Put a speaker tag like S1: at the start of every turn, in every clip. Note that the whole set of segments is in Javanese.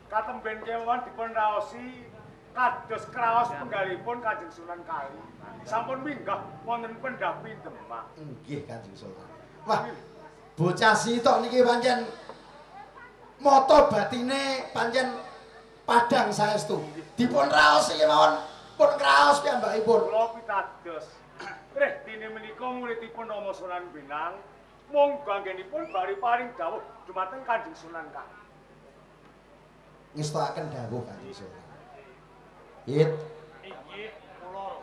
S1: Katemben kewan dipun raosi kados kraos penggalipun Kanjeng Sunan Kali. Sampun minggah wonten Pendapi Demak.
S2: Nggih Kanjeng Sultan. Wah, bocah sitok niki pancen mata batine pancen padhang saestu. Dipun raos iki mawon pun kraos piyambakipun.
S1: Kula pitados. Dene menika muridipun Rama Sunan Bonang monggo anggenipun bari paring dawuh dumateng Kanjeng Sunan Kali.
S2: Ngestokaken dawuh Kanjeng Sultan. Hit.
S1: Inggih, kula.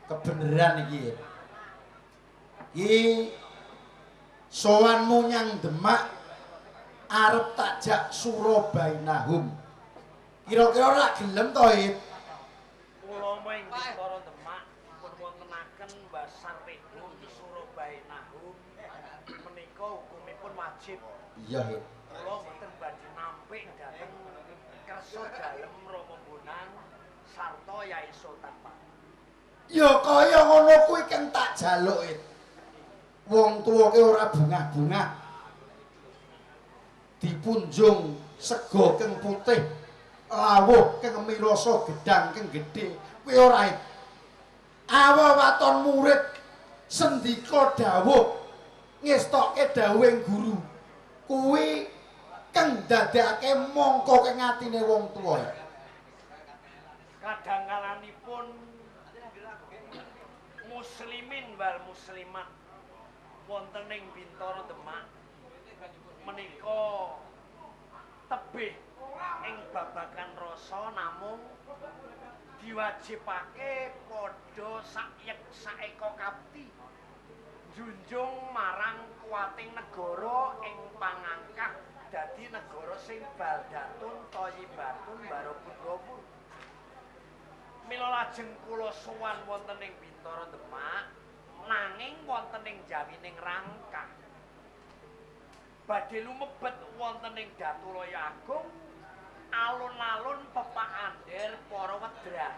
S2: Kebeneran iki. Iki sowanmu nyang Demak arep takjak Surabainahum. Kira-kira ora gelem to, Hit?
S3: Kula inggih para Demak pun wontenaken Basar Pedung Surabainahum menika hukumipun wajib.
S2: Iya, Hit.
S3: Kula mboten badhe nampik dhateng kersa dalem Rama Bonang sarta Yai Sultan Pak.
S2: Ya kaya ngono kuwi kang tak jaluk, Hit. Wong tuwa ki ora bungah-bungah. Dipunjung sego keng putih, lawuh keng mirasa gedang keng gedhe. Kuwi ora, Hit. Awa waton murid sendika dawuh ngestokke dawuhing guru. Kuwi kang dadekake mangka keng atine wong tuwa.
S3: Kadangkalanipun muslimin wal muslimat wonten ing Bintara Demak menika tebih ing babagan rasa namung diwajibake padha sayek saeka kapti junjung marang kuwating negara ing pangangkah dadi negara sing baldatun thayyibatun barokah ghafur. Mila lajeng kula sowan wonten ing Bintara Demak nanging wonten ing jawining rangka badhe lumebet wonten ing Datulaya Agung alun-alun Pepak Ander para wedra.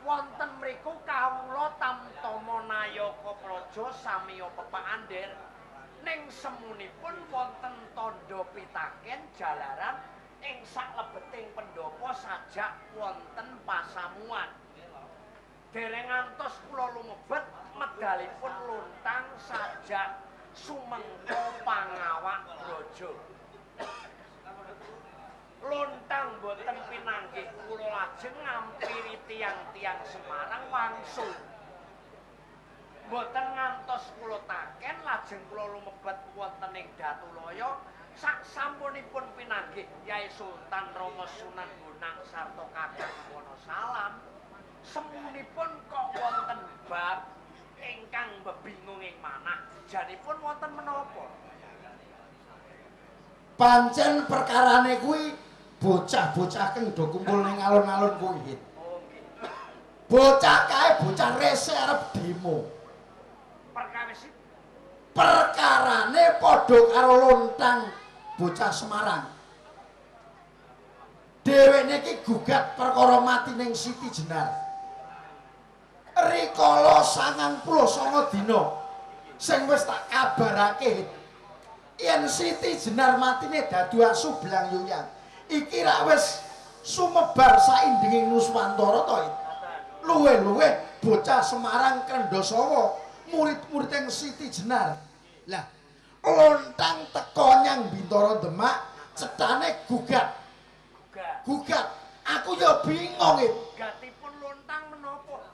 S3: Wonten mriku kawula tamtama nayaka praja samiya Pepak Ander ning semunipun wonten tandha pitaken jalaran ing saklebeting pendopo sajak wonten pasamuan. Dereng ngantos kula lumebet medalipun luntang sajak sumengko pangawak braja. Luntang boten pinanggih kula lajeng ngampiri tiang-tiang Semarang wangsul. Boten ngantos kula taken lajeng kula lumebet wonten ing Datulaya sak sampunipun pinanggih Yai Sultan Rama Sunan Bonang sarta Kakang Wonosalam semunipun kok wonten bab ingkang bebingung ing manah janipun wonten menapa?
S2: Pancen perkarane kuwi bocah-bocah kang do kumpul ning alun-alun kuwi. Bocah kae bocah rese arep demo.
S3: Perkawis
S2: perkarane padha karo lontang bocah Semarang. Dheweke iki gugat perkara matining Siti Jenar. Rikala 99 dina sing wis tak kabarake yen Siti Jenar matine dadu asu Blangyuyang. Iki ra wis sumebar saindenging Nuswantara to. Luwe-luwe bocah Semarang Krendasawa murid-murid yang Siti Jenar. Lah, lontang teko nyang Bintara Demak cetane gugat. Aku ya bingung iki.
S3: Gugatipun lontang menapa?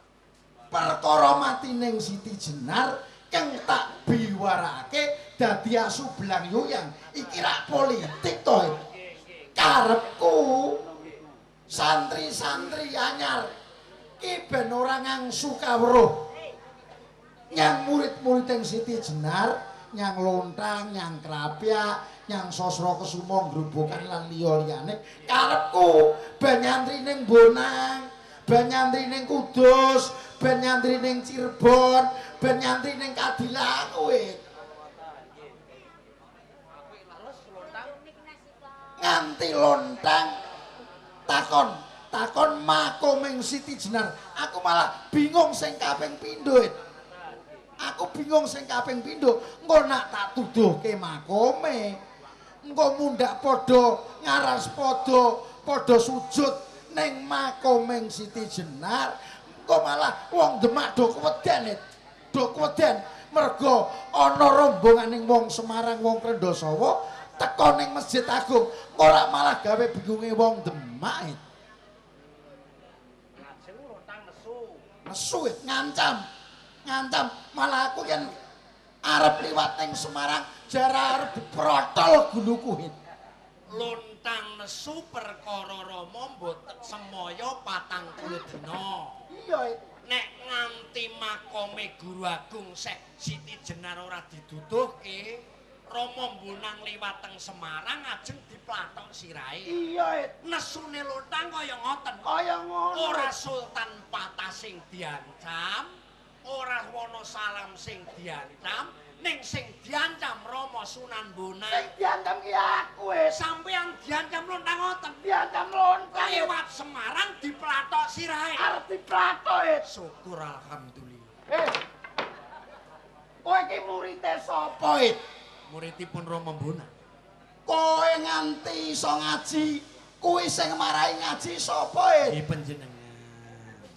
S2: Perkara matining Siti Jenar kang tak biwarake dadi asu Blangyuyang. Iki rak politik to. Karepku santri-santri anyar ki ben ora ngangsu kawruh. Nyang murid-murid yang Siti Jenar, nyang lontang, nyang krapyak, nyang Sosro Kesuma Grobogan lan liya-liyane karepku ben nyantri ning Bonang, ben nyantri ning Kudus, ben nyantri ning Cirebon, ben nyantri ning Kadilan kuwi. Nganti lontang takon makoming Siti Jenar, aku malah bingung sing kaping pindho. Aku bingung sing kaping pindho, engko nak tak tuduhke makome. engko mundhak padha ngaras padha sujud ning makoming Siti Jenar. Engko malah wong Demak do keweden mergo ana rombonganing wong Semarang wong Krendasawa teka ning Masjid Agung ora malah gawe bingunge wong Demak.
S3: Lajeng Lontang
S2: Nesu ngancam malah aku yen arep liwat ning Semarang jara arep diprotol guluku.
S3: Lontang nesu perkara Rama mboten semaya 40 dina.
S2: Iya,
S3: nek nganti makome Guru Agung Siti Jenar ora diduduhke, Rama Bonang liwat teng Semarang ajeng diplathok sirahe.
S2: Iya,
S3: nesune Lontang kaya ngoten.
S2: Kaya ngono.
S3: Ora Sultan Patah sing diancam, ora Wonosalam sing diancam, ning sing diancam Rama Sunan Bonang.
S2: Sing diancam ki aku,
S3: Sampeyan diancam Lontang ngoten.
S2: Diancam Lontang.
S3: Liwat Semarang diplathok sirahe.
S2: Arep diplathok,
S3: Syukur alhamdulillah.
S2: Kowe iki murite sapa,
S3: Muridipun Rama Bonang.
S2: Kowe nganti iso ngaji, kuwi sing marahi ngaji sapa,
S3: Nggih panjenengan.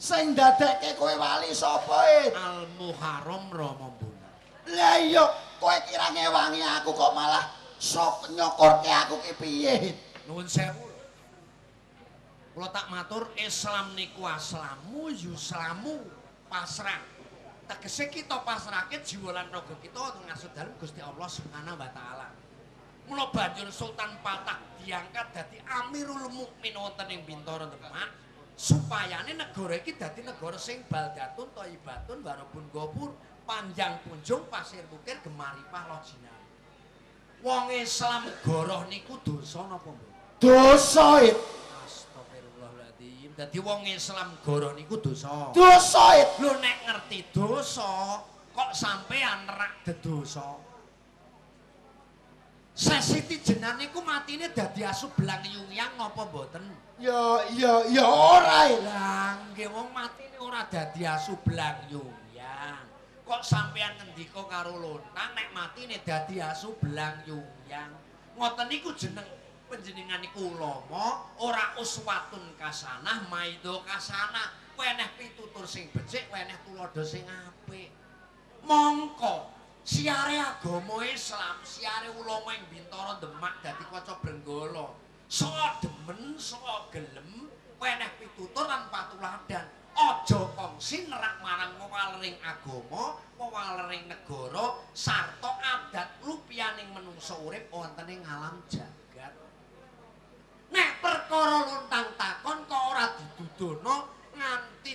S2: Sing dadekke kowe wali sapa,
S3: Al Muharram Rama Bonang.
S2: Lah iya, kowe kira ngewangi aku kok malah sok nyokorke aku ki piye?
S3: Nuwun sewu. Kula tak matur Islam niku aslamu yuslamu pasrah. Tegese kita pasrahke jiwa lan raga kita ngasut dalem Gusti Allah Subhanahu wa taala. Mula banjur Sultan Patah diangkat dadi Amirul Mukmin wonten ing Bintoro Demak supayane negara iki dadi negara sing baldatun thayyibatun warabun gopur panjang punjung pasir bukir gemaripah lojina. Wong Islam goroh niku dosa napa mboten?
S2: Dosa,
S3: Astagfirullahaladzim. Dadi wong Islam goroh niku dosa.
S2: Dosa,
S3: Lho nek ngerti dosa, kok sampean rak dedosa? Siti Jenar niku matine dadi asu belang Yungyang napa mboten?
S2: Ya ora.
S3: Lah nggih wong matine ora dadi asu belang Yungyang. Kok sampean ngendika karo Lontang nek matine dadi asu belang Yungyang. Ngoten niku jeneng panjenengan niku ulama, ora uswatun kasanah, maido kasanah. Kowe eneh pitutur sing becik, kowe eneh tuladha sing apik. Mongko siare agama Islam, siare ulama ing Bintoro Demak dadi kaca Brenggala. Sok demen, sok gelem, kowe eneh pitutur lan patuladan. Aja kongsi nerak marang wewalering agama, wewalering negara sarta adat lupianing menungsa urip wonten ing alam jagat. Nek perkara Lontang takon kok ora didudono nganti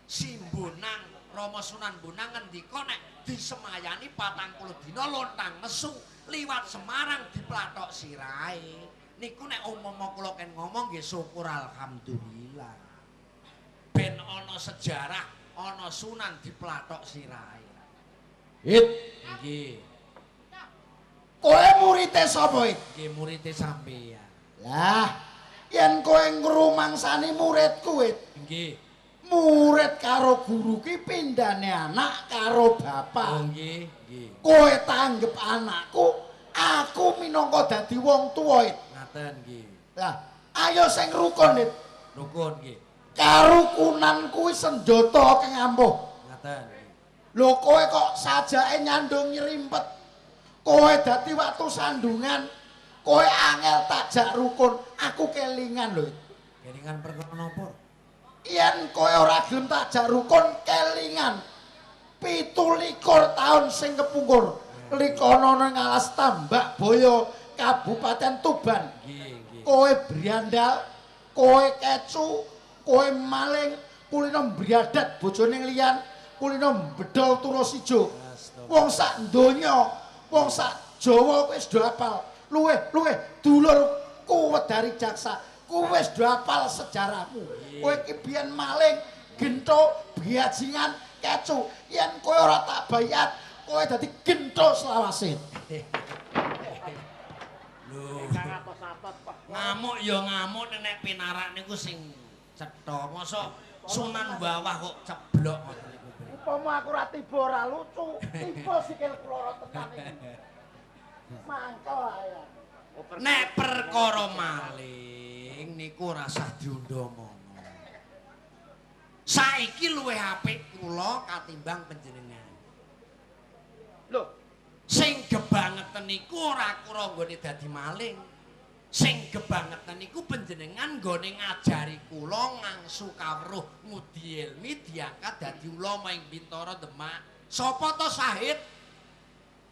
S3: si Bonang Rama Sunan Bonang ngendika nek disemayani 40 dina Lontang nesu liwat Semarang diplathok sirahe. Niku nek umpama kula ken ngomong nggih syukur alhamdulillah. Ben ana sejarah, ana Sunan diplathok sirahe.
S2: Hit,
S3: Nggih,
S2: kowe murite sapa,
S3: nggih murite sampeyan.
S2: Lah, yen kowe ngrumangsani muridku,
S3: Nggih.
S2: murid karo guru ki pindhane anak karo bapak.
S3: Oh nggih, nggih.
S2: Kowe tanggep anakku, aku minangka dadi wong tuwa.
S3: Ngaten nggih.
S2: Lah, ayo sing rukun,
S3: Rukun nggih.
S2: Karukunan kuwi senjata kang ampuh.
S3: Ngaten.
S2: Lho kowe kok sajake nyandung nyrimpet. Kowe dadi waktu sandungan. Kowe angel takjak rukun, aku kelingan lho.
S3: Kelingan perkara napa?
S2: Yen kowe ora gelem takjak rukun, kelingan. 17 taun sing kepungkur. Likono nang alas Tambak Boyo, Kabupaten Tuban.
S3: Nggih, nggih.
S2: Kowe briandal, kowe kecu, kowe maling, kulino mbriadat bojone liyan, kulino bedol terus ijo. Wong sak donya, wong sak Jawa wis do hafal. Luweh dulurku Wedari Jaksa, kowe wis do hafal sejarahmu. Kowe iki biyen maling, gento, bajingan, kecu. Yen kowe ora tak bayat, kowe dadi gento selawase.
S3: Lho, ngamuk ya ngamuk nek pinarak niku sing cetha. Mosok Sunan bawah kok ceblok ngoten niku.
S2: Upama aku ora tiba ora lucu, tiba sikil kula tenan iki. Mangkel ae.
S3: Nek perkara maling niku rasah diundha-mono. Saiki luwih apik kula katimbang panjenengan.
S1: Lho,
S3: Sing gebangeten niku ora kura nggone dadi maling. Sing gebangeten niku panjenengan nggone ngajari kula ngangsu kawruh ngudi ilmi diangkat dadi ulama ing Bintara Demak. Sapa to Sahid?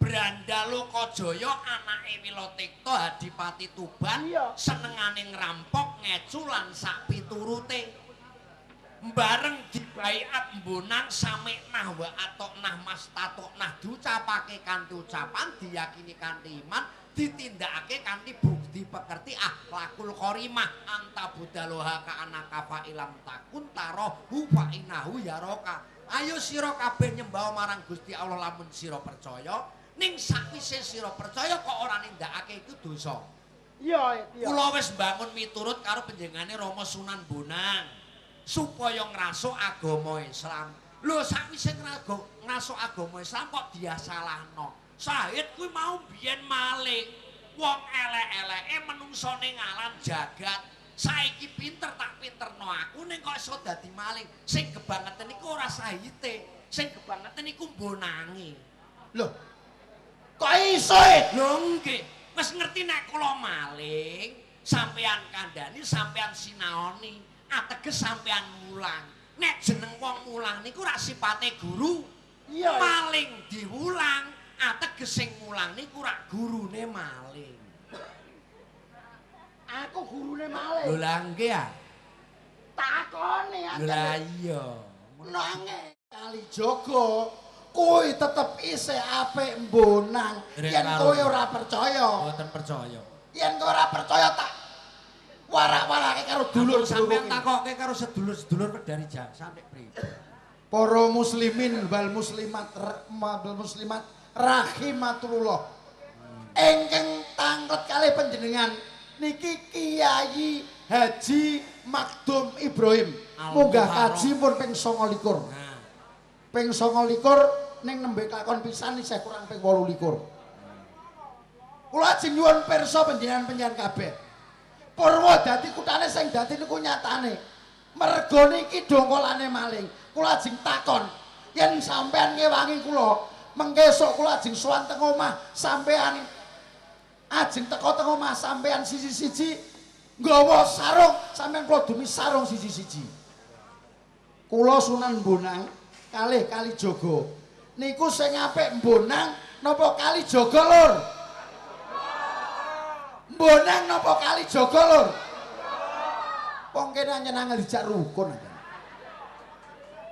S3: Brandaloka Jaya anake Wilotikta Adipati Tuban senengane ngrampok ngecu lan sak piturute. Bareng dibaiat mbonang samiknah wa atoknah mastatoknah diucapake kanthi ucapan diyakini kanthi iman ditindakake kanthi bukti pekerti akhlakul karimah anta budaloha ka anaka fa ilam takun tarahu fa inahu yaraka. Ayo sira kabeh nyembah marang Gusti Allah lamun sira percaya ning sakwise sira percaya kok ora nindakake iku dosa.
S4: Iya.
S3: Kula wis mbangun miturut karo panjenengane Rama Sunan Bonang supaya ngrasuk agama Islam. Lho sakwise ngrasuk agama Islam kok dia salahno. Sahid kuwi mau biyen maling. Wong elek-eleke menungsane ngalan jagat. Saiki pinter tak pinterno aku ning kok iso dadi maling. Sing gebangeten niku ora Sahite, sing gebangeten niku Bonange.
S2: Lho. Kok iso e?
S3: Lho nggih, wis ngerti nek kula maling, sampean kandhani, sampean sinaoni. Ateges sampean mulang. Nek jeneng wong mulang niku rak sipate guru.
S4: Iya.
S3: Maling diwulang, ateges sing mulang niku rak gurune maling.
S4: Aku gurune maling.
S3: Lho lah nggih ah.
S4: Takone
S3: Lho lah iya.
S2: Nanging Kalijaga kuwi tetep isih apik mbonang. Yen kowe ora percaya.
S3: Mboten percaya.
S2: Yen kowe ora percaya tak warak-warake karo dulur
S3: sampean takoke karo sedulur-sedulur dari Jaksa nek priye.
S2: Para muslimin wal muslimat rahimatullah. Ingkang tanglet kalih panjenengan niki Kiai Haji Makdum Ibrahim. Munggah kaji pun ping 29.
S3: Nah,
S2: Ping 29 ning nembe lakon pisan isih kurang ping 28. Kula ajeng nyuwun pirsa panjenengan kabeh. Purwa dadi kutane sing dadi niku nyatane. Mergo niki dongkolane maling. Kula ajeng takon, yen sampean ngewangi kula, mengke esuk kula ajeng sowan teng omah, sampean ajeng teko teng omah sampean siji-siji nggawa sarung, sampean kula dumi sarung siji-siji. Kula Sunan Bonang kalih Kalijaga. Niku sing apik Bonang napa Kalijaga, Lur? Bonang napa Kalijaga, Lur? Wong kene nyenangan dijak rukun.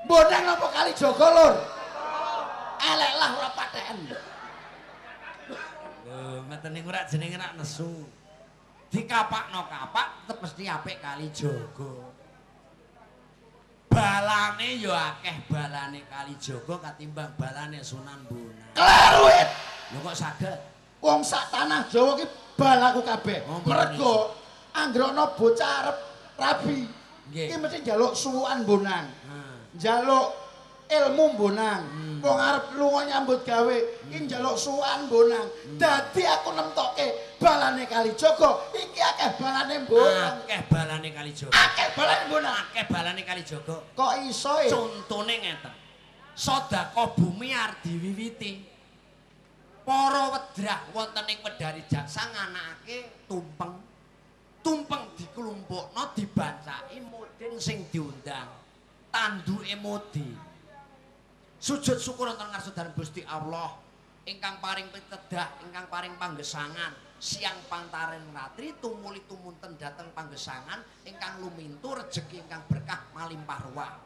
S2: Bonang napa Kalijaga, Lur? Elek lah ora patheken.
S3: lho meten niku rak jenenge rak nesu. Dikapakno kapak tetep mesti apik Kalijaga. Balane ya akeh balane Kalijaga katimbang balane Sunan Bonang.
S2: Kleru it.
S3: Lho kok saged?
S2: Wong sak tanah Jawa ki balaku kabeh.
S3: Oh,
S2: Mergo anggere ana bocah arep rabi.
S3: Nggih.
S2: Ki mesti njaluk suwukan Bonang.
S3: Nah.
S2: Njaluk ilmu Bonang. Wong arep lunga nyambut gawe ki njaluk suwukan Bonang. Dadi aku nemtoke balane Kalijaga iki akeh balane Bonang.
S3: Akeh balane Kalijaga.
S2: Akeh balane Bonang.
S3: Akeh balane Kalijaga.
S2: Kok iso e?
S3: Contone ngeten. Sedekah bumi arep diwiwiti. Para wedrah wonten ing Wedari Jaksa nganakake tumpeng. Tumpeng diklumpukna dibancaki mudin sing diundang. Tanduke mudi. Sujud syukur wonten ngarsa Gusti Allah ingkang paring pitedah, ingkang paring panggesangan. Siang pantaren ratri tumuli tumunten dhateng panggesangan ingkang lumintu rejeki ingkang berkah malimpah ruah.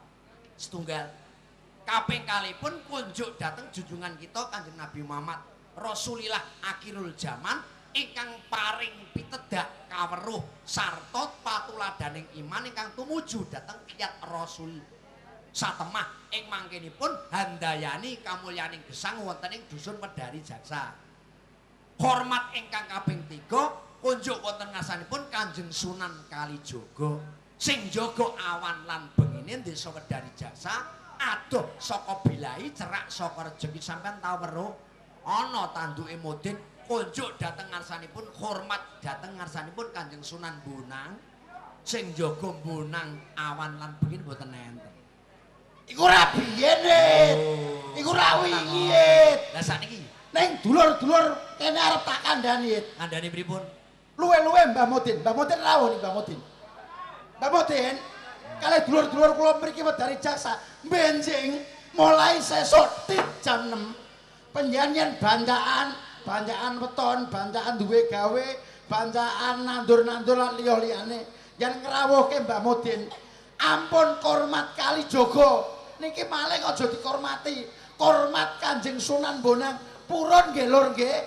S3: Setunggal kaping kalipun kunjuk dhateng junjungan kita Kanjeng Nabi Muhammad Rasulillah akhirul zaman ingkang paring pitedah kaweruh sarta patuladaning iman ingkang tumuju dhateng kiyat Rasul satemah ing mangkenipun handayani kamulyaning gesang wonten ing dusun Wedari Jaksa. Hormat ingkang kaping 3 kunjuk wonten ngarsanipun Kanjeng Sunan Kalijaga sing jaga awan lan bengine desa Wedari Jaksa adoh saka bilahi cerak saka rejeki sampean tau weruh ana tanduke mudin kunjuk dhateng ngarsanipun, hormat dhateng ngarsanipun Kanjeng Sunan Bonang sing jaga Bonang awan lan bengi mboten enten.
S2: Iku ra biyen, It. Iku ra wingi, It.
S3: Lah sakniki
S2: Ning dulur-dulur kene arep tak kandhani, It.
S3: ngandhani pripun?
S2: Luwe-luwe Mbah Mudin. Mbah Mudin rawuh nih Mbah Mudin. Mbah Mudin, kalih dulur-dulur kula mriki wedari jaksa benjing mulai sesuk jam 6. Penyanyian banjakan weton, banjakan duwe gawe, banjakan nandur-nandur lan liya-liyane. Yen ngrawuhke Mbah Mudin, ampun kormat kali jogo. Niki malih aja dikormati. Kormat Kanjeng Sunan Bonang. Purun nggih Lur nggih.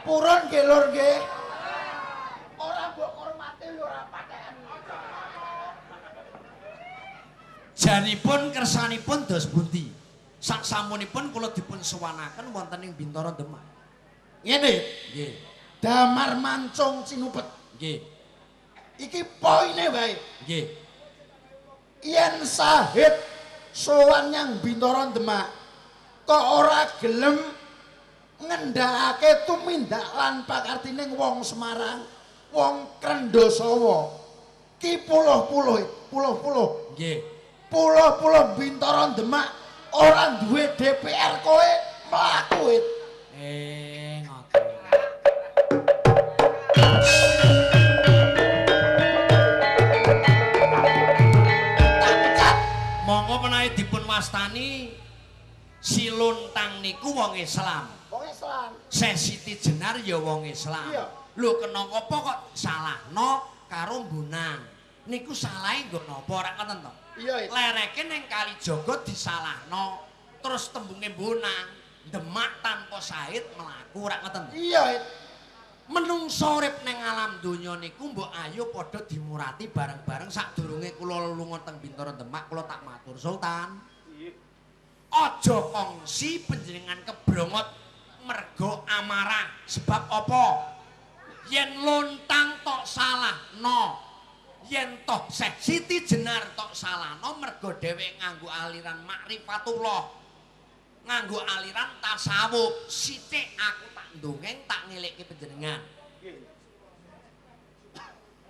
S2: Purun nggih Lur nggih. Ora mbok hormati yo ora paten.
S3: Janipun kersanipun dos pundi? Saksamunipun kula dipun suwanaken wonten ing Bintara Demak.
S2: Ngene,
S3: Nggih.
S2: Damar Mancung Cinupet.
S3: Nggih.
S2: Iki poine wae.
S3: Nggih.
S2: Yen sahid sowan nyang Bintara Demak kok ora gelem ngendhakake tumindak lan pakartining wong Semarang, wong Krendasawa. Ki puluh-puluh.
S3: Nggih.
S2: Puluh-puluh Bintara Demak ora duwe DPR kowe mlaku it.
S3: Ngoten. Monggo menawi dipun wastani si Luntang niku wong Islam.
S2: Wong Islam.
S3: Sesiti Jenar ya wong Islam.
S2: Iya.
S3: Lho kena apa kok salahno karo Bonang? Niku salahe nggo napa ora ngoten to?
S2: Iya, It.
S3: Lereke ning Kalijaga disalahno, terus tembunge Bonang, Demak tanpa sahid mlaku ora ngoten to?
S2: Iya, It.
S3: Menungso urip ning alam donya niku mbok ayo padha dimurati bareng-bareng sadurunge kula lunga teng Bintara Demak kula tak matur Sultan.
S1: Nggih.
S3: Aja kongsi panjenengan kebrongot mergo amarah. Sebab apa? Yen Luntang tok salahno, yen toh Syekh Siti Jenar tok salahno mergo dhewek nganggo aliran makrifatullah, nganggo aliran tasawuf. Sithik aku tak ndongeng tak ngelikke panjenengan.
S1: Nggih.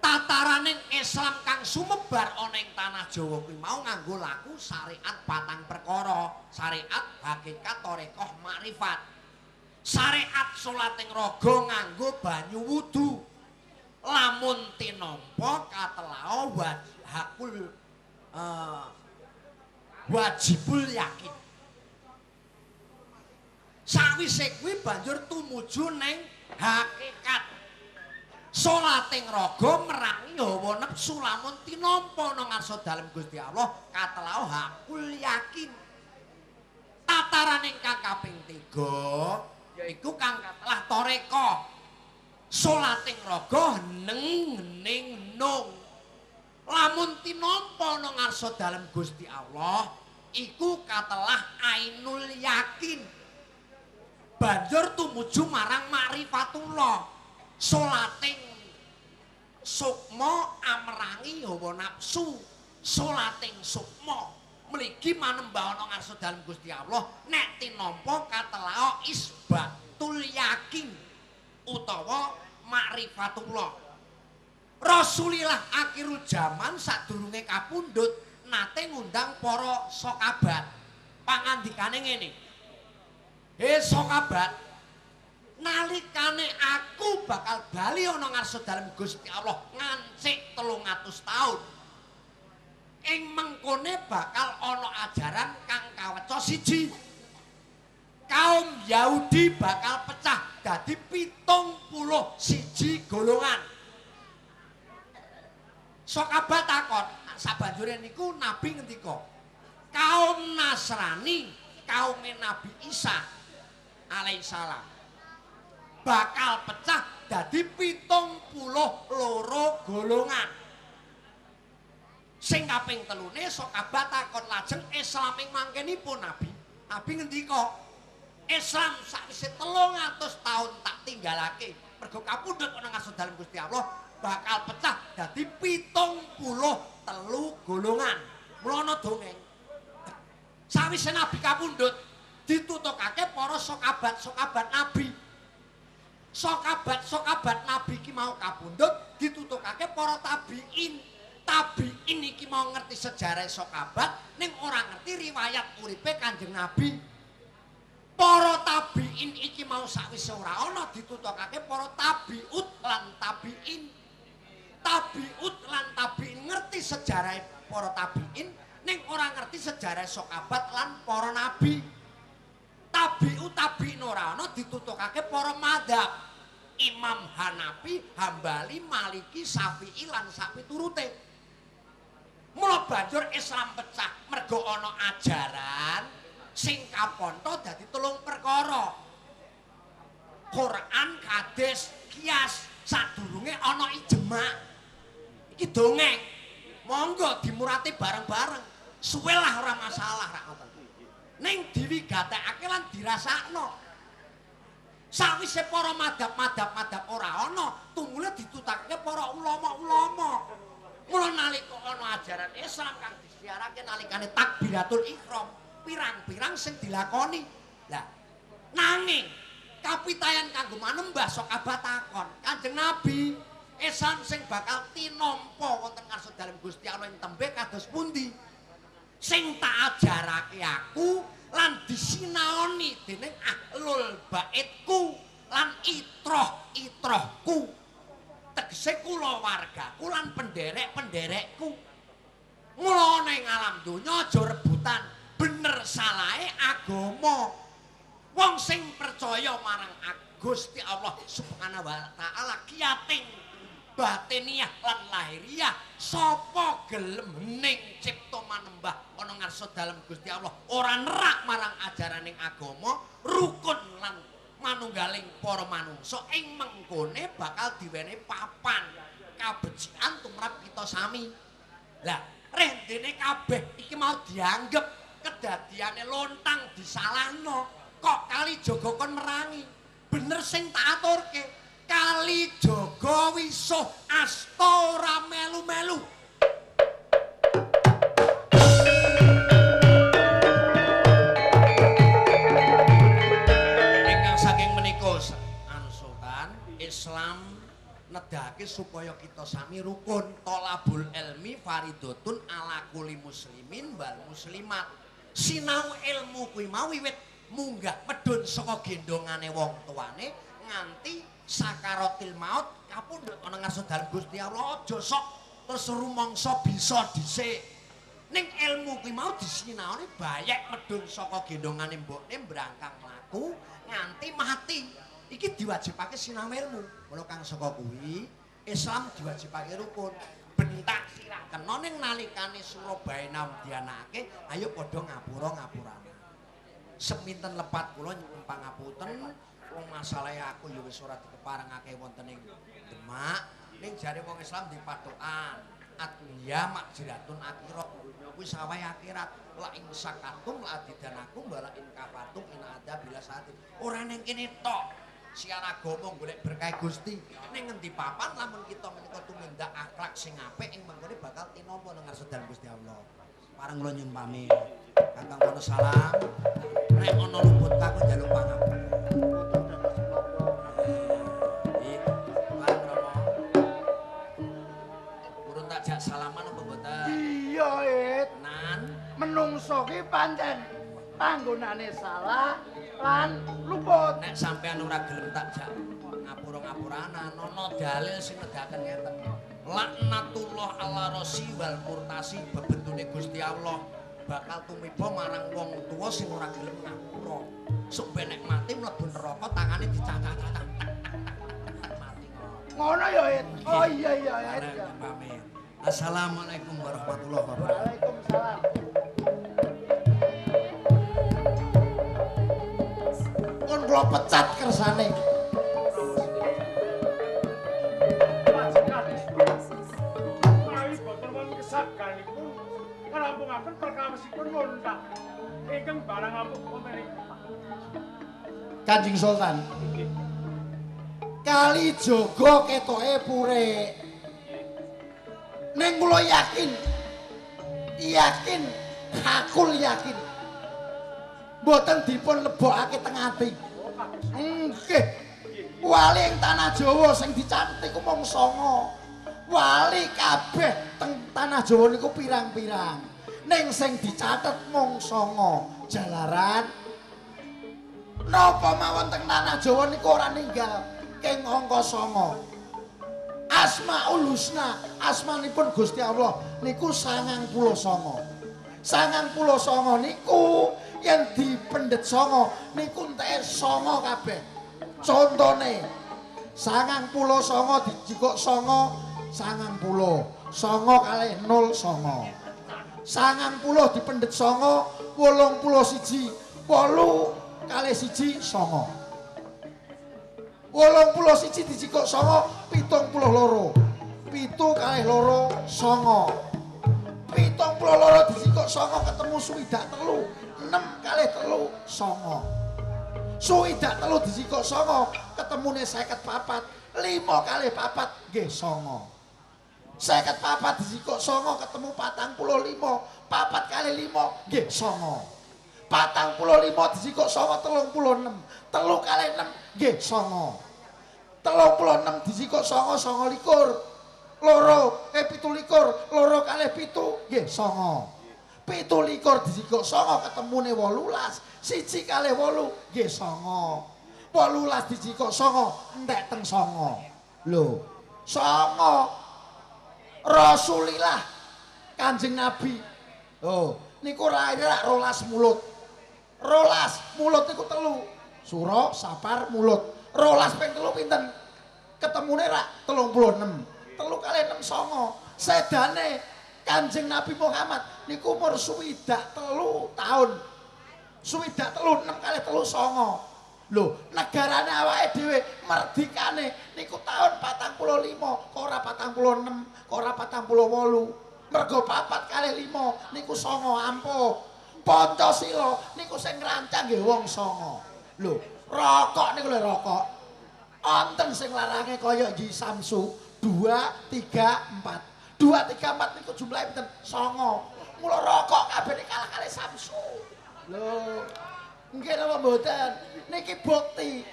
S3: Tataraning Islam kang sumebar ana ing tanah Jawa kuwi mau nganggo laku syariat batang perkara, syariat hakikat tarekah makrifat. Syariat salating raga nganggo banyu wudu. Lamun tinampa katelao wajibul yakin. Sawise kuwi banjur tumuju ning hakikat. Salating raga merangi hawa nepsu lamun tinampa nang ngarsa dalem Gusti Allah katelao hakul yakin. Tataran ingkang kaping 3 yaiku kang katelah toreka. Salating raga heneng nung. Lamun tinampa nang ngarsa dalem Gusti Allah iku katelah ainul yakin. Banjur tumuju marang makrifatullah. Salating sukma amrangi hawa nafsu. Salating sukma mligi manembah ana ngarsa dalem Gusti Allah nek tinampa katelao isbatul yakin utawa makrifatullah. Rasulillah akhirul zaman sadurunge kapundhut nate ngundang para sakabat. Pangandikane ngene. Sakabat, nalikane aku bakal bali ana ngarsa dalem Gusti Allah ngancik 300 taun. Ing mengkone bakal ana ajaran kang kaweca siji. Kaum Yahudi bakal pecah dadi 71 golongan. Sakabat takon, sabanjure niku Nabi ngendika, kaum Nasrani, kaum Nabi Isa alaihissalam bakal pecah dadi 72 golongan. Sing kaping telune sakabat takon lajeng Islam ing mangkenipun Nabi. Nabi ngendika, Islam sakwise 300 taun tak tinggalake mergo kapundhut ana ngarsa dalem Gusti Allah bakal pecah dadi 73 golongan. Mula ana dongeng. Sawise Nabi kapundhut ditutukake para sakabat-sakabat Nabi sokabat nabi iki mau kapundhut ditutukake para tabiin. Tabiin iki mau ngerti sejarah sokabat ning ora ngerti riwayat uripe Kanjeng Nabi. Para tabiin iki mau sakwise ora ana ditutukake para tabiut lan tabiin. Tabiut lan tabiin ngerti sejarah para tabiin ning ora ngerti sejarah sokabat lan para nabi. Tabiut tabiin ora ana ditutukake para madzhab. Imam Hanafi, Hambali, Maliki, Syafi'i lan sapiturute. Mula banjur Islam pecah mergo ana ajaran sing kaponto dadi 3 perkara. Quran, hadis, qiyas, sadurunge ana ijma. Iki dongeng. Monggo dimurati bareng-bareng. Suwe lah ora masalah ra ngoten. Ning diwigatekake lan dirasakno. Sawise para madhab ora ana, tumule ditutake para ulama-ulama. Mula nalika ana ajaran Islam kang disiarake nalikane takbiratul ihram, pirang-pirang sing dilakoni. Lah, nanging kapitayan kanggo manembah sokabat takon, Kanjeng Nabi, Islam sing bakal tinampa wonten ngarsa dalem Gusti Allah ing tembe kados pundi? Sing tak ajarake aku lan disinaoni dening ahlul baitku lan itroh-itrohku. Tegese kula wargaku lan penderek-penderekku. Mula ning alam donya aja rebutan bener salahe agama. Wong sing percaya marang Gusti Allah Subhanahu wa taala kiyating batiniah lan lahiriah sapa gelem hening cipta manembah ana ngarsa dalem Gusti Allah ora nerak marang ajaraning agama rukun lan manunggaling para manungsa ing mengkone bakal diwenehi papan kabecikan tumrap kita sami. Lah rendene kabeh iki mau dianggep kedadiane lontang disalahno kok kali jaga kon merangi bener sing tak aturke kali jaga wisuh asta ora melu-melu. Ingkang saking menika Sultan Islam nedhake supaya kita sami rukun tolabul ilmi faridatun ala kulli muslimin wal muslimat. Sinau ilmu kuwi mau wiwit munggah medhun saka gendongane wong tuane nganti sakaratil maut kapundhut ana ngarsa dalem Gusti Allah aja sok terus rumangsa bisa dhisik. Ning ilmu kuwi mau disinaoni bayek medhun saka gendongane mbokne brangkang mlaku nganti mati. Iki diwajibake sinau ilmu. Mula kang saka kuwi Islam diwajibake rukun. Bentak sirah kena ning nalikane Surabaya dianakake ayo padha ngapura-ngapurana. Seminten lepat kula nyuwun pangapunten wong masalahe aku ya wis ora dikeparengake wonten ing Demak ning jare wong Islam di patokan atnya makjiratun akhirat kuwi sawahe akhirat la ing sakatum la didanakum bala in kafatum in ada bila saat ora ning kene tok siar agama golek berkah Gusti ning ngendi papan lamun kita menika tumindak akhlak sing apik ing mengkene bakal tinampa nang ngarsa dalem Gusti Allah. Pareng kula nyuwun pamit. Kakang kono salam. Nek ana luput kakung njaluk pangapunten. Urun tak jak salaman apa mboten?
S4: Iya, It.
S3: Nan
S4: Menungso ki pancen panggonane salah lan luput.
S3: nek sampean ora gelem tak jak ngapura-ngapuranan ana dalil sing nedahaken ngeten. Laknatullah ala rosi wal murtasi bebentune Gusti Allah bakal tumiba marang wong tuwa sing ora gelem ngapura. Sok ben nek mati mlebu neraka tangane dicacah-cacah. Mati
S4: Ngono ya, It. Oh iya iya, It.
S3: Pamit. Assalamualaikum warahmatullahi wabarakatuh.
S4: Waalaikumsalam.
S2: Pun kula pecat kersane.
S1: Menawi boten wonten kesaganipun ngrampungaken perkawasipun lontang ingkang barang ampun wonten ing
S2: Kanjeng Sultan. Kali jaga ketoke pure. Ning kula yakin. Hakul yakin. Mboten dipun lebokake teng ati. Nggih. Wali ing tanah Jawa sing dicatet iku mung 9. Wali kabeh teng tanah Jawa niku pirang-pirang. Ning sing dicatet mung 9. Jalaran napa mawon teng tanah Jawa niku ora ninggal keng angka 9. Asmaul Husna, asmanipun Gusti Allah niku 99. 99 niku yen dipendhet 9 niku enteke 9 kabeh. Contone 99 dijikuk 9 90. 9 kalih 0 9. 90 dipendhet 9 81. 8 kalih 1 9. 81 dijikuk 9 72. 7 kalih 2 9. 72 dijikuk 9 ketemu swidak 3. 6 kalih 3 9. Swidak 3 dijikuk 9 ketemune 54. 5 kalih 4 nggih 9. 54 dijikuk 9 ketemu 45. 4 kalih 5 nggih 9. 45 dijikuk 9 36. 3 kalih 6 nggih 9. 36 dijikuk 9 29. 17 2 kalih 7 nggih 9. 17 dijikuk 9 ketemune 18. 1 kalih 8 nggih 9. 18 dijikuk 9 entek teng 9. Lho, 9 Rasulillah Kanjeng Nabi. Oh, niku raine rak 12 mulut. 12 mulut niku 3. Sura, Sapar, mulut. 12 ping 3 pinten? Ketemune rak 36. 3 kalih 6 9. Sedane Kanjeng Nabi Muhammad niku umur 63 tahun. 63 6 kalih 3 9. Lho, negarane awake dhewe merdikane niku tahun 45, kok ora 46, kok ora 48. Mergo 4 kalih 5 niku 9 ampuh. Pancasila niku sing ngrancang nggih wong 9. Lho, rokok niku lho rokok. Wonten sing larange kaya Ji Samsu 2 3 4. 2 3 4 niku jumlahe pinten? 9. Mula rokok kabeh kalah kalih Samsu. Lho, nggih napa mboten? Niki bukti.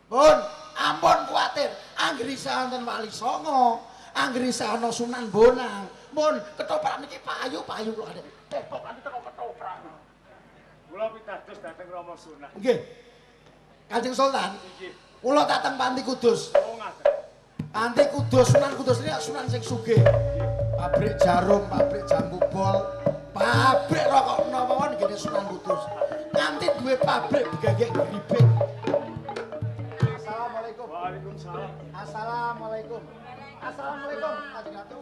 S2: Pun, ampun kuwatir. Anggere isih wonten Wali Songo, anggere isih ana Sunan Bonang. Mun ketoprak niki payu-payu kok ada. Kok ati teko ketoprak.
S1: Kula pitados dhateng Rama Sunan.
S2: Nggih. Kanjeng Sultan.
S1: Nggih.
S2: Kula dateng Panti Kudus.
S1: Oh ngaten.
S2: Panti Kudus, Sunan Kudus ini Sunan sing sugih. Pabrik jarum, pabrik jambu bol, pabrik rokok mawon ngene Sunan Kudus. Nganti duwe pabrik begagek gribek. Assalamualaikum.
S1: Waalaikumsalam.
S2: Assalamualaikum. Assalamualaikum. Kanjeng Ratu.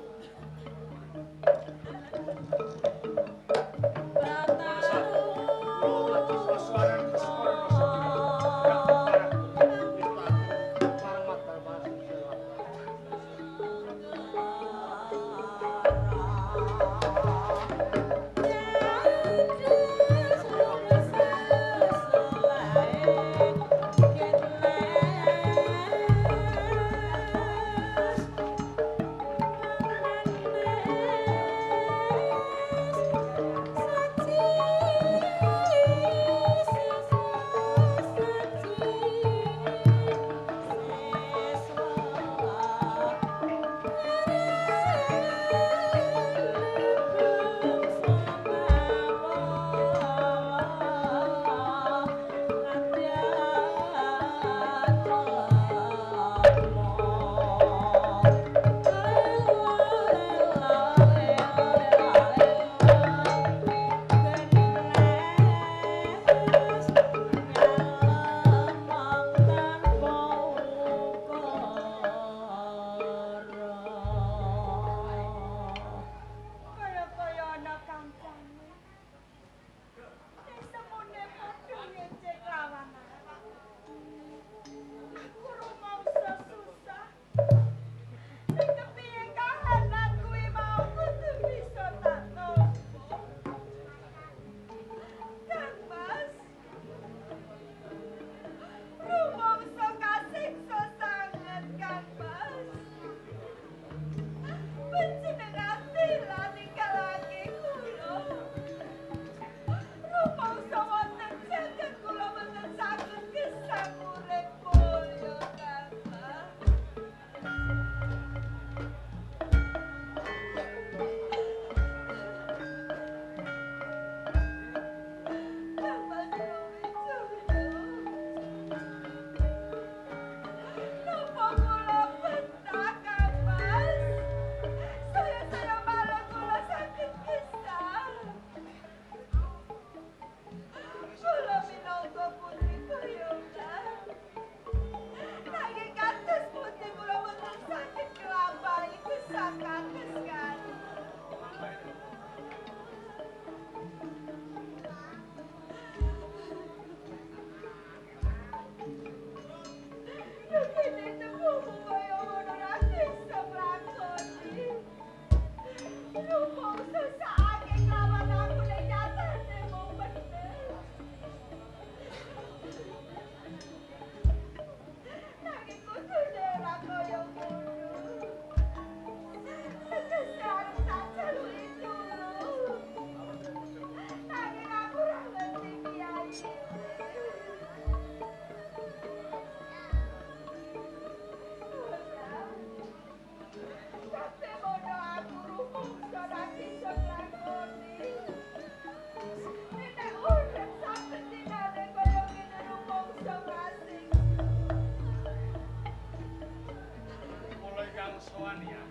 S1: sowan ya.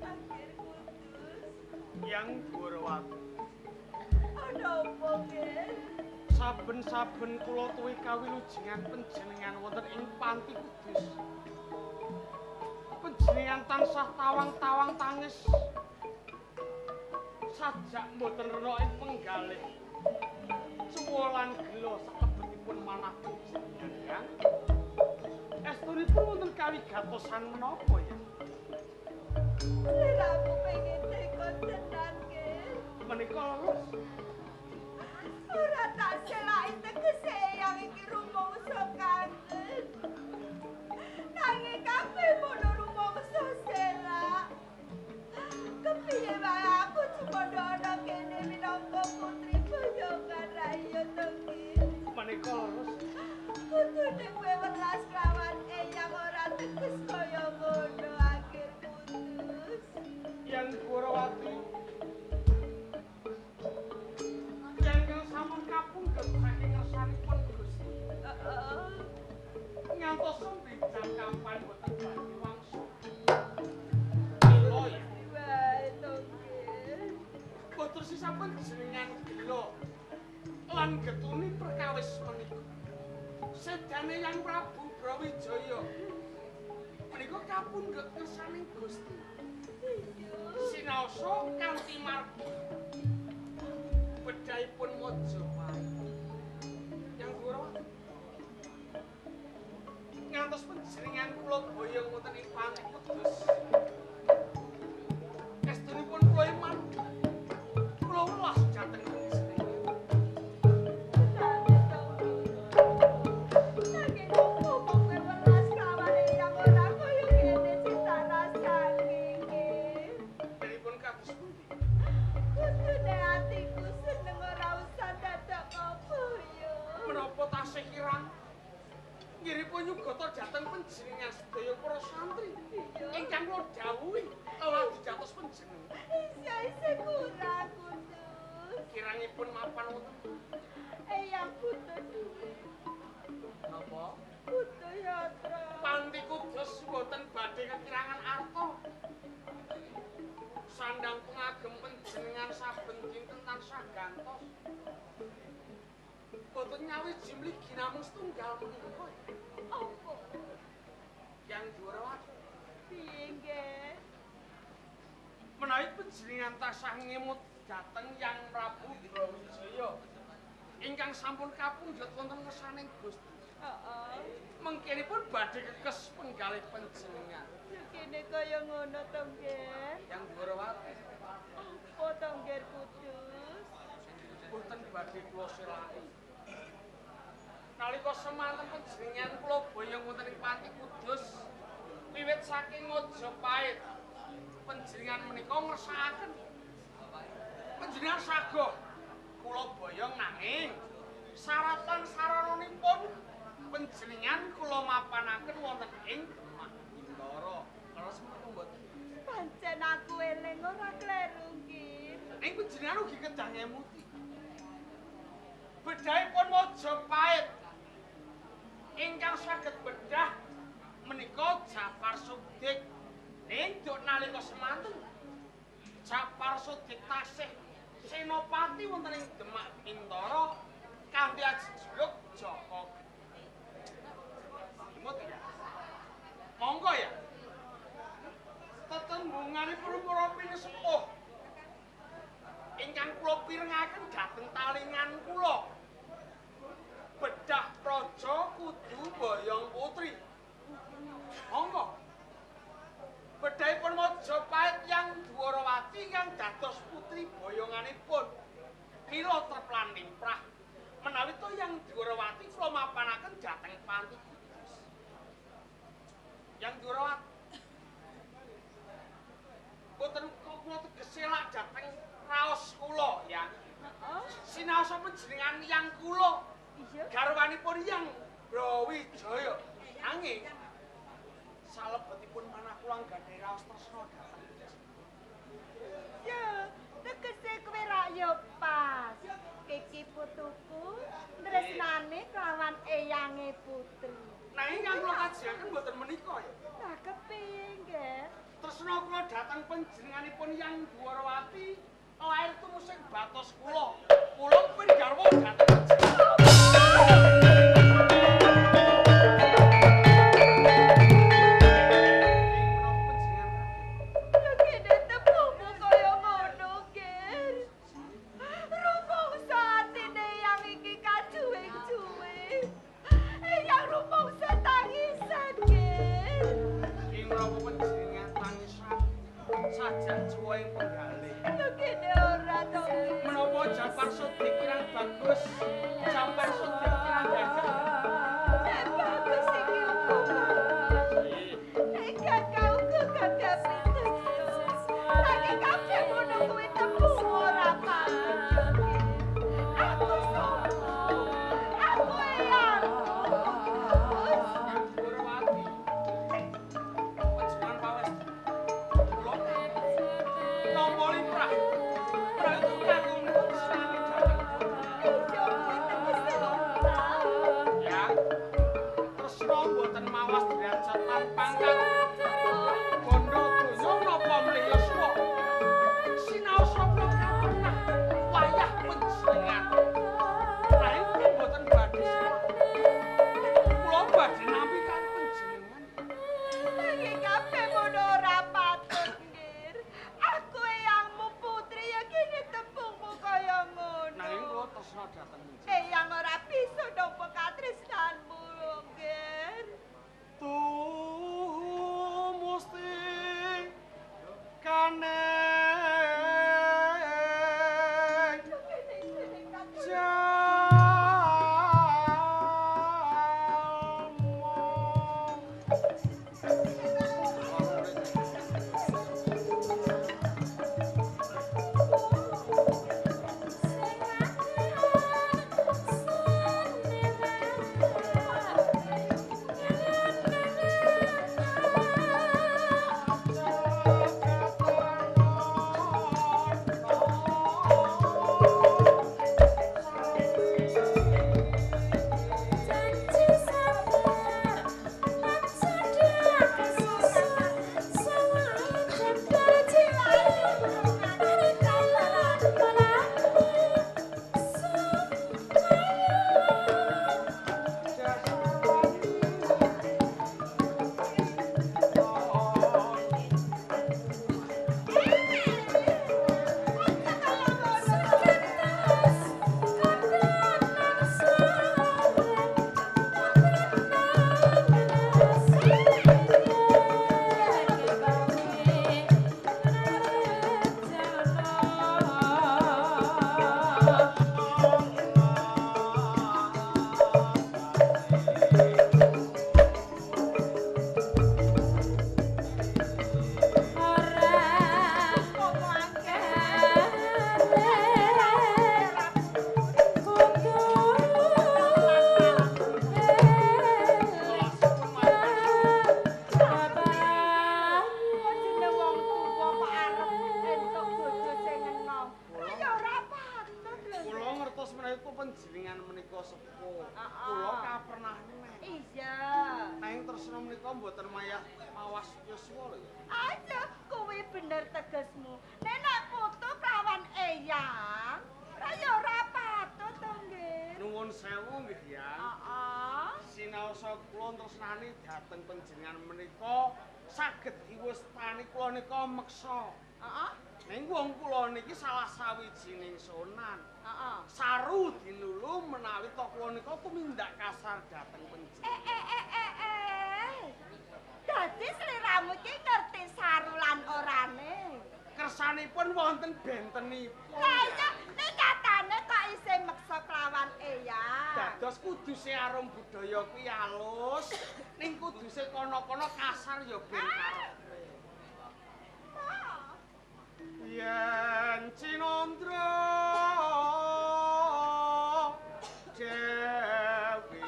S5: Akhir kudus.
S1: Yang Dwarawati.
S5: Ana apa, Ger?
S1: Saben-saben kula tuwi kawilujengan panjenengan wonten ing Panti Kudus. Panjenengan tansah tawang-tawang tangis. Sajak mboten rena ing penggalih. Cuwolan gelo sakebetipun manah panjenengan. Estunipun wonten kawigatosan menapa ya?
S5: Sliraku pengen teko tenan, Ger.
S1: Menika lurus.
S5: Ora tak selaki tegese yang iki rumangsa kangen. Nanging kabeh mono rumangsa selak. Kepiye wae aku cuma ana kene minangka putri boyongan rayo tengir.
S1: Menika lurus.
S5: Kudune kowe welas lawan eyang ora teges kaya ngono akhir putus.
S1: Yang Dwarawati. Yang sampun kapundhut saking ngersanipun Gusti. Ngantos sembijang kapan boten badhe wangsul. Gelo ya.
S5: Wae tengir.
S1: Boten sampun jenengan gelo. Lan getuni perkawis menika. Sedane Yang Prabu Brawijaya. Menika kapundhut kersaning Gusti. Sinaosa kanthi margi. Bedhaipun Majapahit. Yang Dwarawati. Ngantos panjenengan kula boyong wonten ing Panti Kudus. Estunipun kula iman. Kula welas dhateng panjenengan.
S5: Nanging opo kowe welas lawan eyang ora kaya kene cinta rasane iki.
S1: Pripun kados pundi?
S5: Kudune atiku seneng ora usah dadak kaboyo.
S1: Menapa tasih kirang ngiripun nyugata dhateng panjenengan sedaya para santri ingkang kula dhawuhi lawuh dijatos panjenengan.
S5: Isih kurang kudus.
S1: Kirangipun mapan wonten
S5: Eyang putus.
S1: napa?
S5: Putus yatra.
S1: Panti Kudus boten badhe kekirangan arta. Sandang pengagem panjenengan saben dinten tansah gantos. Boten nyawiji mligi namung setunggal menika.
S5: Apa?
S1: Yang Dwarawati.
S5: Piye nggih?
S1: Menawi panjenengan tansah ngemut dhateng Yang Prabu Brawijaya ingkang sampun kapundhut wonten ngersaning Gusti.
S5: Heeh.
S1: Mengkinipun badhe kekes penggalih panjenengan.
S5: Kene kaya ngono to, Nggih.
S1: Yang Dwarawati
S5: Apa to, Nggih Kudus?
S1: boten badhe kula selaki. Nalika semanten panjenengan kula boyong wonten ing Panti Kudus wiwit saking Majapahit panjenengan menika ngersakaken panjenengan sago kula boyong nanging saratan sarananipun panjenengan kula mapanaken wonten ing Demak Bintara. Leres menapa mboten?
S5: Pancen aku eling ora kleru, Nggih.
S1: Ing panjenengan ugi kedah ngemuti. Bedhahipun Majapahit ingkang saged bedah menika Japar Sudik. Ning duk nalika semanten Japar Sudik tasih senopati wonten ing Demak Bintara kanthi ajejuluk Jaka Gede. Imut ya. Monggo ya. Tetembunganipun para pinesepuh ingkang kula pirengaken dhateng talingan kula. Bedah praja kudu boyong putri. Monggo. Bedhahipun Majapahit Yang Dwarawati kang dados putri boyonganipun. Mila treplan limprah. Menawi to Yang Dwarawati kula mapanaken dhateng Panti Kudus. Yang Dwarawati boten kula tegese lak dhateng raos kula ya.
S5: Heeh.
S1: Sinaosa panjenengan Yang kula
S5: Iya.
S1: garwanipun Yang Brawijaya. Nanging salebetipun manah kula gadhahi raos tresna dhateng
S5: Ya, tegese kowe ra yo pas. Kiki putuku tresnane kelawan eyange putri.
S1: Nah ingkang kula kajiaken mboten menika ya.
S5: Lah kepinggih.
S1: Tresna kula dhateng panjenenganipun Yang Dwarawati, lair tumusing batos kula. Kula kepengin garwa dhateng panjenengan menika sepuh. Kula kapernah neh.
S5: Iya.
S1: Nanging tresna menika mboten mayah mawas yuswa lho.
S5: Aja kuwi bener tegesmu. Nek nak putu prawan eyang, ya ora patut to nggih.
S1: Nuwun sewu nggih ya.
S5: Heeh.
S1: Sinaosa kula tresnani dhateng panjenengan menika saged iwastani kula nika meksa.
S5: Heeh.
S1: Ning wong kula niki salah sawijining sonan.
S5: Heeh.
S1: Saru dilulu menawi to kula nika tumindak kasar dhateng panjenengan.
S5: Dadi sliramu iki ngerti saru lan orane.
S1: Kersanipun wonten bentenipun.
S5: Lah iya, nek katane kok isih meksa kelawan eyang.
S1: Dados kuduse arum budaya kuwi alus, ning kuduse kono-kono kasar ya ben karepe. Yen Cinandra Dewi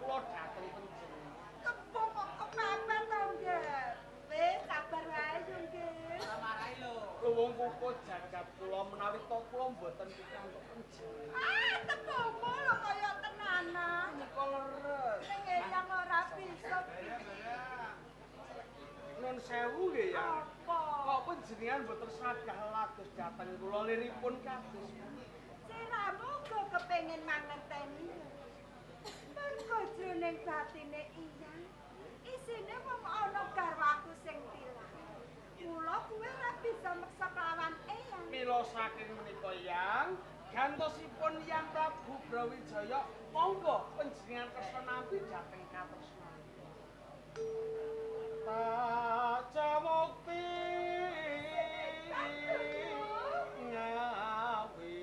S1: kula dhateng panjenengan.
S5: Kepung kok kepepet to, Ngger. Wis sabar wae yo, Ngger.
S1: Wong puput jagat kula menawi to kula mboten pikantuk panjenengan.
S5: Ah, tepungmu lho kaya tenanan.
S1: Nika leres.
S5: Ning eyang ora bisa.
S1: Nun sewu nggih ya.
S5: Apa?
S1: Kok panjenengan mboten sagah lados dhateng kula liripun kados.
S5: Siramu uga kepengin mangerteni. Mergo jroning batine iyang isine wong ana garwaku sing tilang. Mula kuwi ora bisa meksa kelawan eyang.
S1: Mila saking menika yang gantosipun Yang Prabu Brawijaya monggo panjenengan kersa nampi dhateng katresnan. Taca mukti nyawi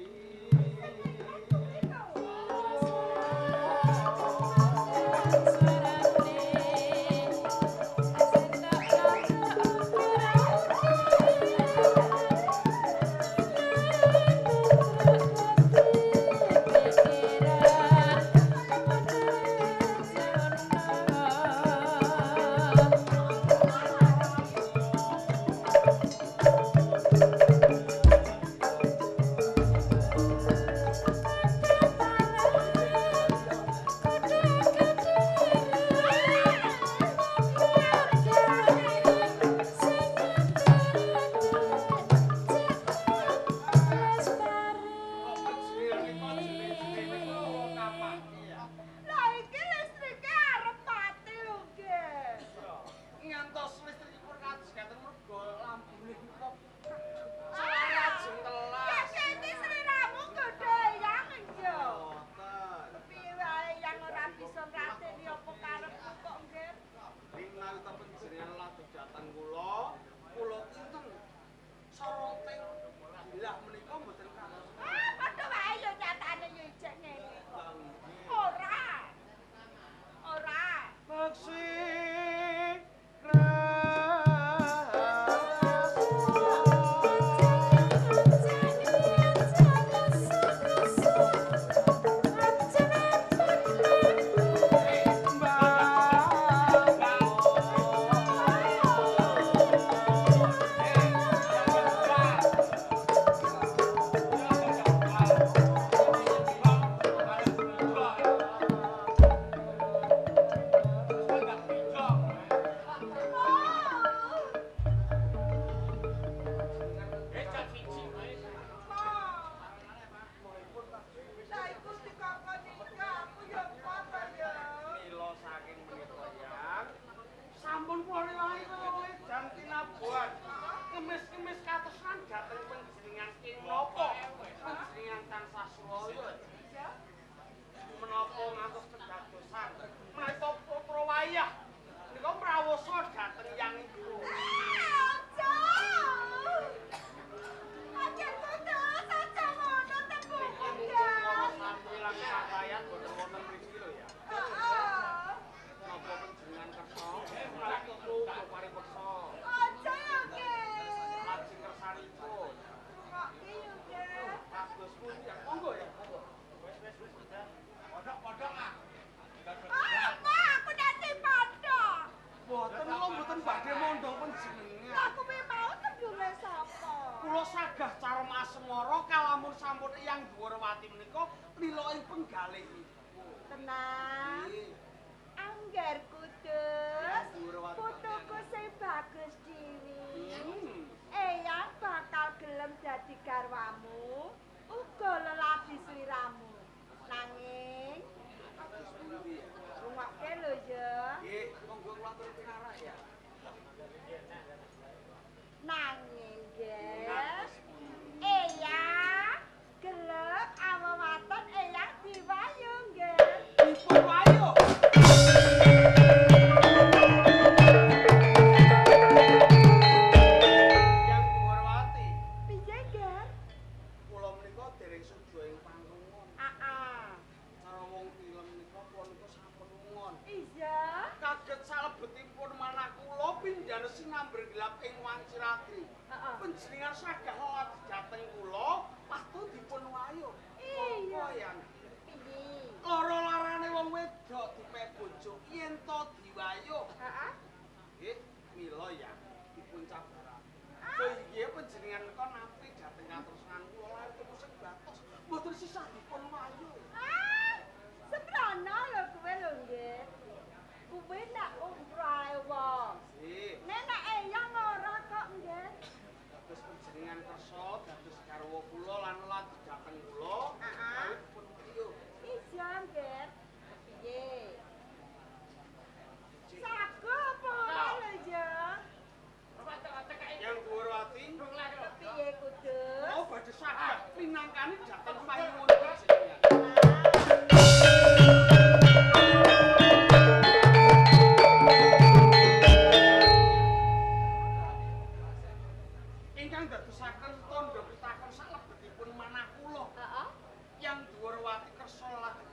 S5: Lah iki listrike arep mati lho, Ngger.
S1: ngantos listrikipun kajegaten mergo lampu niki lajeng telas.
S5: Ya kene sliramu godho eyang yo. Piye wae yang ora bisa ngrateni apa karepku kok, Ngger.
S1: Menawi ta panjenengan lados dhateng kula kinten soroting bilah menika mboten kados.
S5: Ah, padha wae yo nyatane yo ijek ngene kok. Ora. Ora.
S1: Maksi sampun pori wae kowe edan tinabuhan. Ngemis-ngemis katresnan dhateng panjenengan ing napa? Panjenengan tansah sulaya. Menapa ngantos kedadosan menapa putra wayah nika mrawasa dhateng yang iku.
S5: Aja. Aja putus, aja ngono tepungku, Ngger.
S1: Sampeyan kakayan boten wonten mriki lho ya.
S5: Heeh.
S1: Napa panjenengan kersa menawi turu paripeksa.
S5: Aja ya, Ngger.
S1: Lajeng kersanipun.
S5: Kok iki yo, Ngger.
S1: Kados pundi ya? Monggo ya. Podok-podok ah.
S5: Ah, Ma, aku nanti pondok.
S1: Boten kula mboten badhe mondong panjenengan.
S5: Lah kuwi mau tembunge sapa?
S1: Kula sagah carem asmara kalamun sampun Eyang Dwarawati menika lila ing penggalihipun.
S5: Tenang.
S1: Nggih.
S5: Angger kudus.
S1: Dwarawati.
S5: Putuku sing bagus dhewe.
S1: Hmm.
S5: Eyang bakal gelem dadi garwamu, uga lelaki sliramu. Nanging rungokke lho ya.
S1: Nggih, monggo kula atur pinarah ya.
S5: Nanging nggih. Eyang gelem awewaten eyang diwayu nggih.
S1: Dipun wayo. Yang Dwarawati,
S5: Piye nggih?
S1: kula menika dereng suja ing panggungan. Cara wong film menika kula niku sampun ngon.
S5: Iya.
S1: Kaget salebetipun manah kula pindhane sinamber gelap ing Wancirati.
S5: Heeh.
S1: Panjenengan sagah lajeng dhateng kula pastu dipun wayo.
S5: Iya.
S1: Apa yang
S5: Piye?
S1: lara-larane wong wedok dipedhot Raja yen to diwayuh.
S5: Heeh.
S1: Nggih, mila ya dipun cabaran. Sehingga panjenengan menika nampi dhateng katresnan kula lahir temu sing batos mboten sisah dipun wayuh.
S5: Sembrono lho kowe lho nggih. Kowe nak umrahe wong.
S1: Nggih.
S5: Nek eyang ora kok nggih.
S1: Dados panjenengan kersa dados garwa kula lan lajeng dhateng kula.
S5: Heeh.
S1: Dipun wayuh.
S5: Iya nggih. Piye? Sago apa ora lho ya?
S1: Yang Gurawati
S5: Piye Kudus?
S1: oh badhe saged pinangkani dhateng panyuwun panjenengan. Ingkang dadosaken tandha pitaken salebetipun manah kula.
S5: Heeh.
S1: Yang Gurawati kersa lajeng